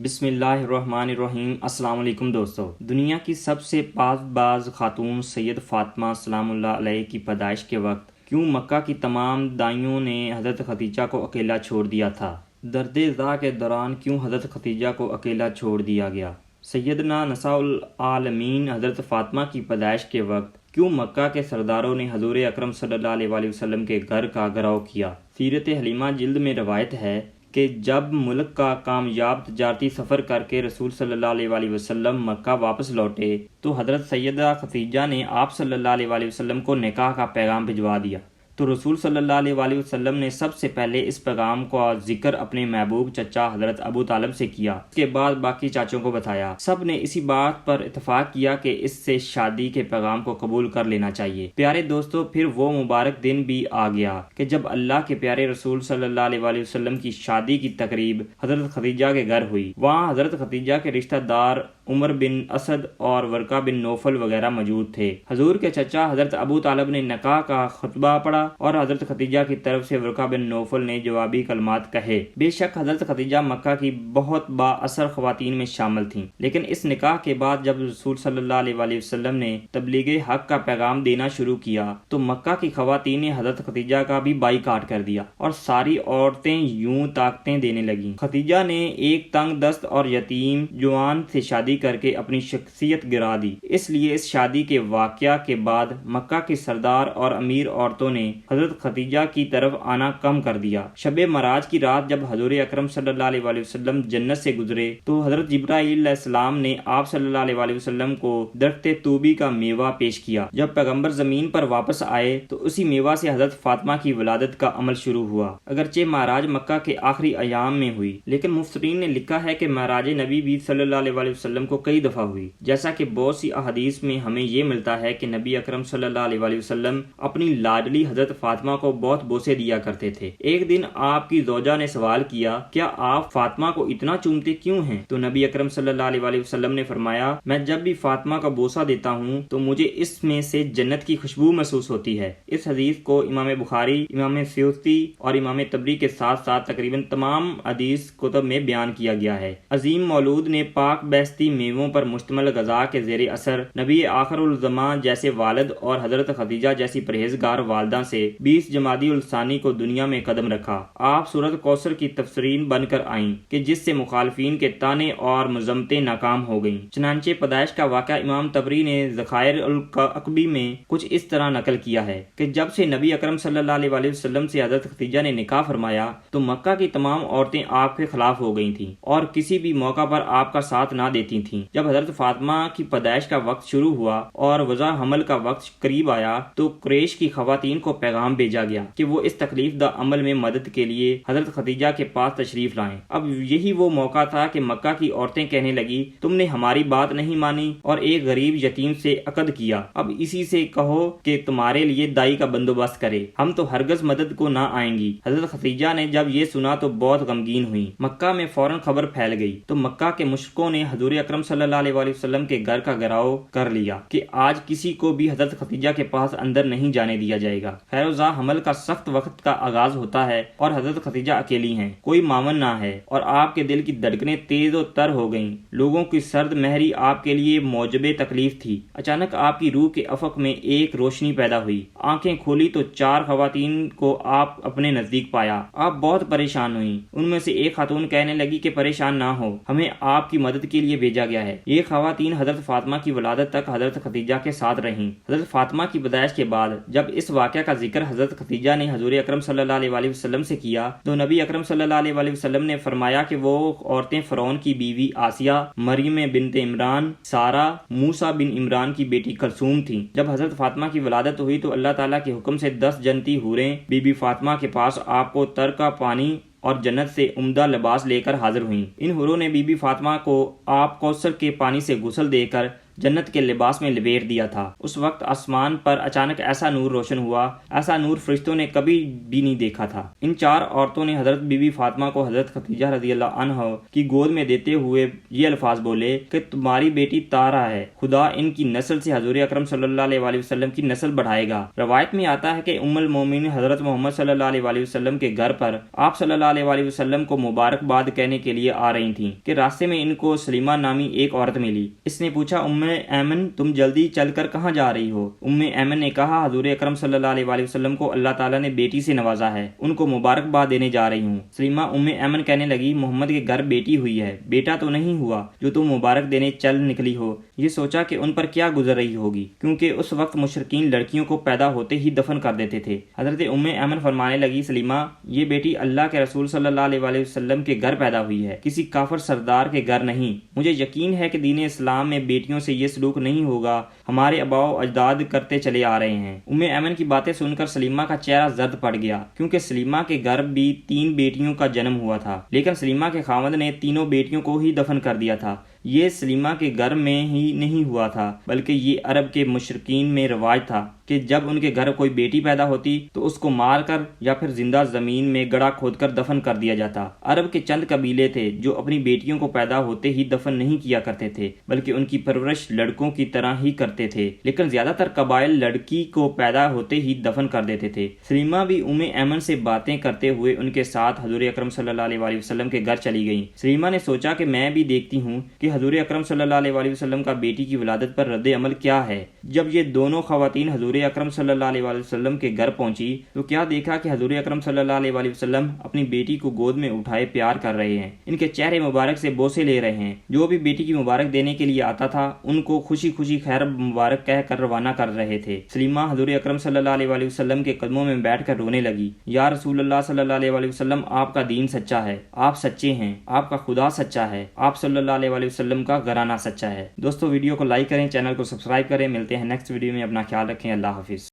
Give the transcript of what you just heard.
بسم اللہ الرحمن الرحیم۔ السلام علیکم دوستو۔ دنیا کی سب سے پاک باز خاتون سید فاطمہ سلام اللہ علیہ کی پیدائش کے وقت کیوں مکہ کی تمام دائیوں نے حضرت خدیجہ کو اکیلا چھوڑ دیا تھا؟ درد ذا کے دوران کیوں حضرت خدیجہ کو اکیلا چھوڑ دیا گیا؟ سیدنا نساء العالمین حضرت فاطمہ کی پیدائش کے وقت کیوں مکہ کے سرداروں نے حضور اکرم صلی اللہ علیہ وسلم کے گھر کا گھراؤ کیا؟ سیرت حلیمہ جلد میں روایت ہے کہ جب ملک کا کامیاب تجارتی سفر کر کے رسول صلی اللہ علیہ وسلم مکہ واپس لوٹے تو حضرت سیدہ خدیجہ نے آپ صلی اللہ علیہ وسلم کو نکاح کا پیغام بھجوا دیا، تو رسول صلی اللہ علیہ وسلم نے سب سے پہلے اس پیغام کا ذکر اپنے محبوب چچا حضرت ابو طالب سے کیا، اس کے بعد باقی چاچوں کو بتایا۔ سب نے اسی بات پر اتفاق کیا کہ اس سے شادی کے پیغام کو قبول کر لینا چاہیے۔ پیارے دوستو، پھر وہ مبارک دن بھی آ گیا کہ جب اللہ کے پیارے رسول صلی اللہ علیہ وسلم کی شادی کی تقریب حضرت خدیجہ کے گھر ہوئی۔ وہاں حضرت خدیجہ کے رشتہ دار عمر بن اسد اور ورقہ بن نوفل وغیرہ موجود تھے۔ حضور کے چچا حضرت ابو طالب نے نکاح کا خطبہ پڑھا اور حضرت خدیجہ کی طرف سے ورقہ بن نوفل نے جوابی کلمات کہے۔ بے شک حضرت خدیجہ مکہ کی بہت با اثر خواتین میں شامل تھیں، لیکن اس نکاح کے بعد جب رسول صلی اللہ علیہ وسلم نے تبلیغ حق کا پیغام دینا شروع کیا تو مکہ کی خواتین نے حضرت خدیجہ کا بھی بائیکاٹ کر دیا اور ساری عورتیں یوں طاقتیں دینے لگیں۔ خدیجہ نے ایک تنگ دست اور یتیم جوان سے شادی کر کے اپنی شخصیت گرا دی، اس لیے اس شادی کے واقعہ کے بعد مکہ کے سردار اور امیر عورتوں نے حضرت خدیجہ کی طرف آنا کم کر دیا۔ شب معراج کی رات جب حضور اکرم صلی اللہ علیہ وسلم جنت سے گزرے تو حضرت جبرائیل علیہ السلام نے آپ صلی اللہ علیہ وسلم کو درخت طوبی کا میوہ پیش کیا۔ جب پیغمبر زمین پر واپس آئے تو اسی میوہ سے حضرت فاطمہ کی ولادت کا عمل شروع ہوا۔ اگرچہ معراج مکہ کے آخری ایام میں ہوئی، لیکن مفسرین نے لکھا ہے کہ معراج نبی بھی صلی اللہ علیہ وسلم کو کئی دفعہ ہوئی، جیسا کہ بہت سی احادیث میں ہمیں یہ ملتا ہے کہ نبی اکرم صلی اللہ علیہ وسلم اپنی لاڈلی حضرت فاطمہ کو بہت بوسے دیا کرتے تھے۔ ایک دن آپ کی زوجہ نے سوال کیا، کیا آپ فاطمہ کو اتنا چومتے کیوں ہیں؟ تو نبی اکرم صلی اللہ علیہ وسلم نے فرمایا، میں جب بھی فاطمہ کا بوسہ دیتا ہوں تو مجھے اس میں سے جنت کی خوشبو محسوس ہوتی ہے۔ اس حدیث کو امام بخاری، امام سیوطی اور امام طبری کے ساتھ ساتھ تقریباً تمام حدیث کتب میں بیان کیا گیا ہے۔ عظیم مولود نے پاک بیستی میووں پر مشتمل غذا کے زیر اثر نبی آخر الزماں جیسے والد اور حضرت خدیجہ جیسی پرہیزگار والدہ سے 20 جمادی الثانی کو دنیا میں قدم رکھا۔ آپ سورۃ کوثر کی تفسرین بن کر آئیں کہ جس سے مخالفین کے طعنے اور مذمتیں ناکام ہو گئیں۔ چنانچہ پیدائش کا واقعہ امام طبری نے ذخائر العقبی میں کچھ اس طرح نقل کیا ہے کہ جب سے نبی اکرم صلی اللہ علیہ وسلم سے حضرت خدیجہ نے نکاح فرمایا تو مکہ کی تمام عورتیں آپ کے خلاف ہو گئی تھیں اور کسی بھی موقع پر آپ کا ساتھ نہ دیتی تھیں۔ جب حضرت فاطمہ کی پیدائش کا وقت شروع ہوا اور وضع حمل کا وقت قریب آیا تو قریش کی خواتین کو پیغام بھیجا گیا کہ وہ اس تکلیف دہ عمل میں مدد کے لیے حضرت خدیجہ کے پاس تشریف لائیں۔ اب یہی وہ موقع تھا کہ مکہ کی عورتیں کہنے لگی، تم نے ہماری بات نہیں مانی اور ایک غریب یتیم سے عقد کیا، اب اسی سے کہو کہ تمہارے لیے دائی کا بندوبست کرے، ہم تو ہرگز مدد کو نہ آئیں گی۔ حضرت خدیجہ نے جب یہ سنا تو بہت غمگین ہوئی۔ مکہ میں فوراً خبر پھیل گئی تو مکہ کے مشرکوں نے حضور اکرم صلی اللہ علیہ وسلم کے گھر کا گھراؤ کر لیا کہ آج کسی کو بھی حضرت خدیجہ کے پاس اندر نہیں جانے دیا جائے گا۔ خیر وضع حمل کا سخت وقت کا آغاز ہوتا ہے اور حضرت خدیجہ اکیلی ہیں، کوئی معاون نہ ہے اور آپ کے دل کی دھڑکنیں تیز و تر ہو گئیں۔ لوگوں کی سرد مہری آپ کے لیے موجب تکلیف تھی۔ اچانک آپ کی روح کے افق میں ایک روشنی پیدا ہوئی، آنکھیں کھولی تو 4 خواتین کو آپ اپنے نزدیک پایا۔ آپ بہت پریشان ہوئیں۔ ان میں سے ایک خاتون کہنے لگی کہ پریشان نہ ہو، ہمیں آپ کی مدد کے لیے بھیجا گیا ہے۔ یہ خواتین حضرت فاطمہ کی ولادت تک حضرت خدیجہ کے ساتھ رہیں۔ حضرت فاطمہ کی پیدائش کے بعد جب اس واقعہ کا ذکر حضرت خدیجہ نے حضور اکرم صلی اللہ علیہ وسلم سے کیا تو نبی اکرم صلی اللہ علیہ وسلم نے فرمایا کہ وہ عورتیں فرعون کی بیوی آسیہ، مریم بنت عمران، سارہ، موسیٰ بن عمران کی بیٹی کلثوم تھیں۔ جب حضرت فاطمہ کی ولادت ہوئی تو اللہ تعالیٰ کے حکم سے 10 جنتی حوریں بی بی فاطمہ کے پاس آپ کو تر کا پانی اور جنت سے عمدہ لباس لے کر حاضر ہوئیں۔ ان حوروں نے بی بی فاطمہ کو آپ کوثر کے پانی سے غسل دے کر جنت کے لباس میں لپیٹ دیا تھا۔ اس وقت آسمان پر اچانک ایسا نور روشن ہوا، ایسا نور فرشتوں نے کبھی بھی نہیں دیکھا تھا۔ ان 4 عورتوں نے حضرت بی بی فاطمہ کو حضرت خدیجہ رضی اللہ عنہ کی گود میں دیتے ہوئے یہ الفاظ بولے کہ تمہاری بیٹی طاہرہ ہے، خدا ان کی نسل سے حضور اکرم صلی اللہ علیہ وسلم کی نسل بڑھائے گا۔ روایت میں آتا ہے کہ ام المومنین حضرت محمد صلی اللہ علیہ وسلم کے گھر پر آپ صلی اللہ علیہ وسلم کو مبارکباد کہنے کے لیے آ رہی تھیں کہ راستے میں ان کو سلیمہ نامی ایک عورت ملی۔ اس نے پوچھا، ام ایمن تم جلدی چل کر کہاں جا رہی ہو؟ ام ایمن نے کہا، حضور اکرم صلی اللہ علیہ وسلم کو اللہ تعالیٰ نے بیٹی سے نوازا ہے، ان کو مبارکباد دینے جا رہی ہوں۔ سلیمہ ام ایمن کہنے لگی، محمد کے گھر بیٹی ہوئی ہے، بیٹا تو نہیں ہوا جو تم مبارک دینے چل نکلی ہو۔ یہ سوچا کہ ان پر کیا گزر رہی ہوگی، کیونکہ اس وقت مشرکین لڑکیوں کو پیدا ہوتے ہی دفن کر دیتے تھے۔ حضرت ام ایمن فرمانے لگی، سلیمہ یہ بیٹی اللہ کے رسول صلی اللہ علیہ وسلم کے گھر پیدا ہوئی ہے، کسی کافر سردار کے گھر نہیں۔ مجھے یقین ہے کہ دین اسلام میں بیٹیوں سے یہ سلوک نہیں ہوگا، ہمارے آباء و اجداد کرتے چلے آ رہے ہیں۔ ام ایمن کی باتیں سن کر سلیمہ کا چہرہ زرد پڑ گیا، کیونکہ سلیمہ کے گھر بھی 3 بیٹیوں کا جنم ہوا تھا، لیکن سلیمہ کے خاوند نے تینوں بیٹیوں کو ہی دفن کر دیا تھا۔ یہ سلیمہ کے گھر میں ہی نہیں ہوا تھا، بلکہ یہ عرب کے مشرکین میں رواج تھا کہ جب ان کے گھر کوئی بیٹی پیدا ہوتی تو اس کو مار کر یا پھر زندہ زمین میں گڑھا کھود کر دفن کر دیا جاتا۔ عرب کے چند قبیلے تھے جو اپنی بیٹیوں کو پیدا ہوتے ہی دفن نہیں کیا کرتے تھے، بلکہ ان کی پرورش لڑکوں کی طرح ہی کرتے تھے، لیکن زیادہ تر قبائل لڑکی کو پیدا ہوتے ہی دفن کر دیتے تھے۔ سلیمہ بھی ام ایمن سے باتیں کرتے ہوئے ان کے ساتھ حضور اکرم صلی اللہ علیہ وسلم کے گھر چلی گئیں۔ سلیمہ نے سوچا کہ میں بھی دیکھتی ہوں کہ حضور اکرم صلی اللہ علیہ وسلم کا بیٹی کی ولادت پر رد عمل کیا ہے۔ جب یہ دونوں خواتین حضور اکرم صلی اللہ علیہ وسلم کے گھر پہنچی تو کیا دیکھا کہ حضور اکرم صلی اللہ علیہ وسلم اپنی بیٹی کو گود میں اٹھائے پیار کر رہے ہیں، ان کے چہرے مبارک سے بوسے لے رہے ہیں۔ جو بھی بیٹی کی مبارک دینے کے لیے آتا تھا ان کو خوشی خوشی خیر مبارک کہہ کر روانہ کر رہے تھے۔ سلیمہ حضور اکرم صلی اللہ علیہ وسلم کے قدموں میں بیٹھ کر رونے لگی، یا رسول اللہ صلی اللہ علیہ وسلم آپ کا دین سچا ہے، آپ سچے ہیں، آپ کا خدا سچا ہے، آپ صلی اللہ علیہ وسلم کا گھرانہ سچا ہے۔ دوستو ویڈیو کو لائک کریں، چینل کو سبسکرائب کریں، ملتے ہیں نیکسٹ ویڈیو میں، اپنا خیال رکھیں، اللہ حافظ۔